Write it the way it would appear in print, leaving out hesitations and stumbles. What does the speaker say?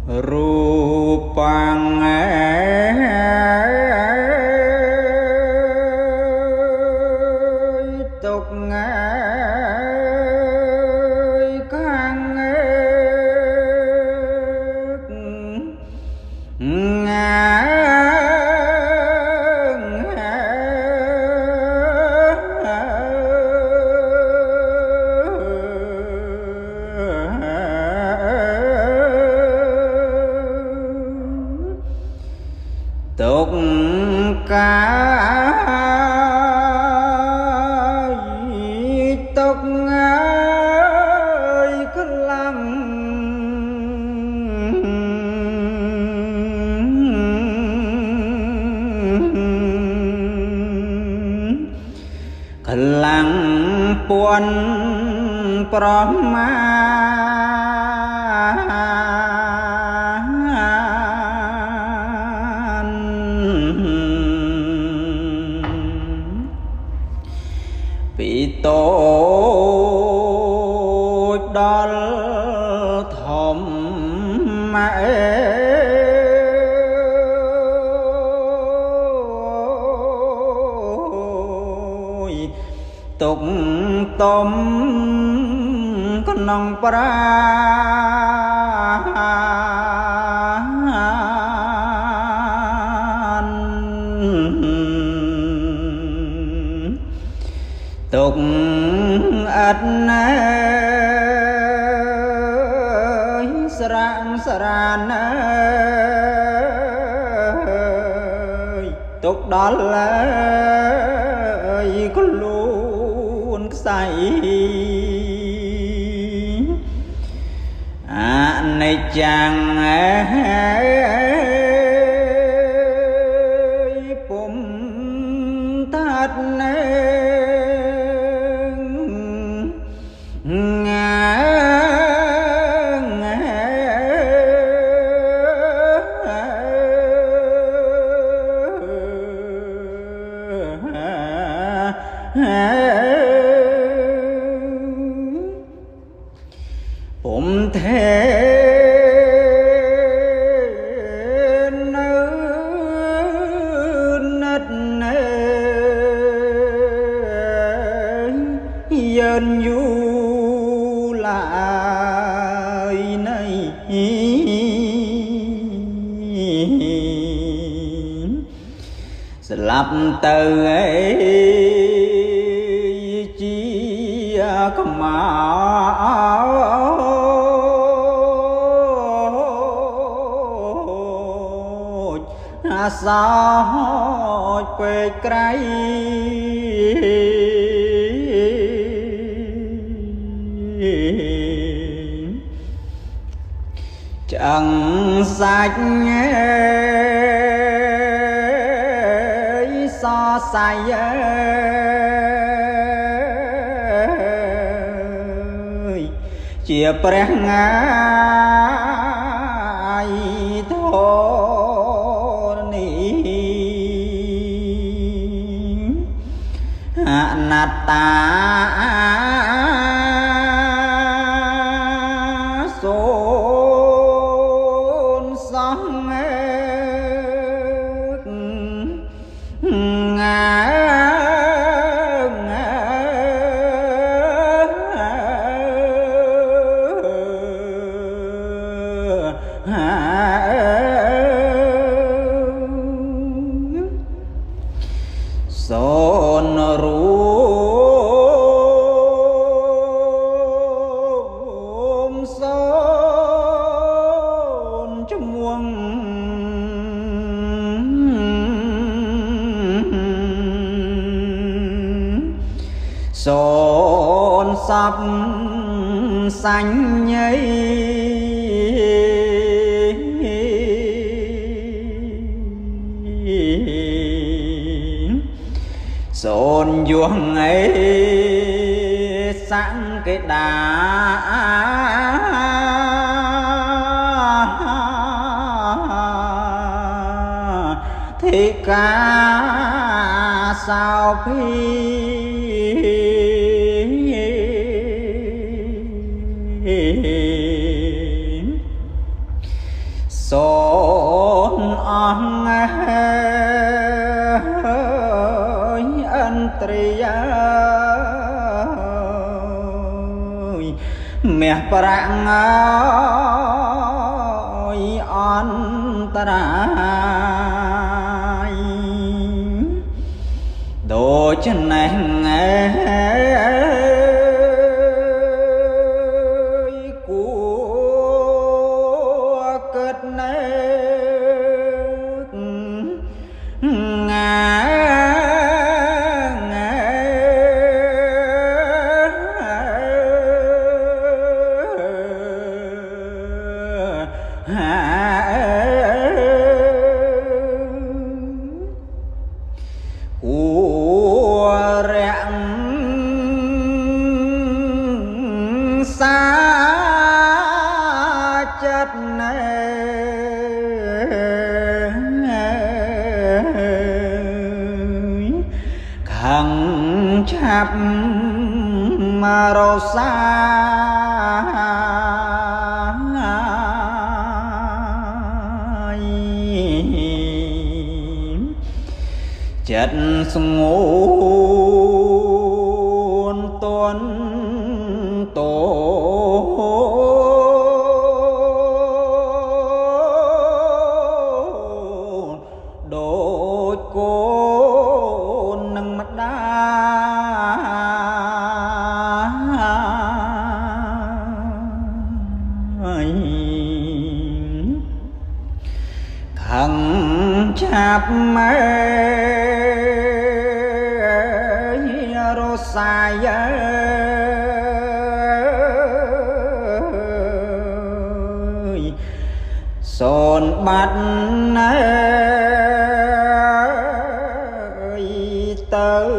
Rupang tục khang tục ca tục ơi cứ lăng puan prama tôi đón thầm mẹ tục tôm con nong pra tục ắt sran sran tục đó là có luôn say này chàng bùm tát ôm thế nết dân du lại này lập từ ấy chi có sao quê cây chẳng sạch so say chia preng ai thôi nát ta xôn sóng son rum son chung son sắp xanh nhây son vuông ấy sáng cái đá thì ca sao phi Son ong ân tri mẹ prang on tarai đồ chân này chắp mà rô xa chất ngôn tuân tổ đôi cô nâng mắt đá khăn chắp mê rô xa son bắt tới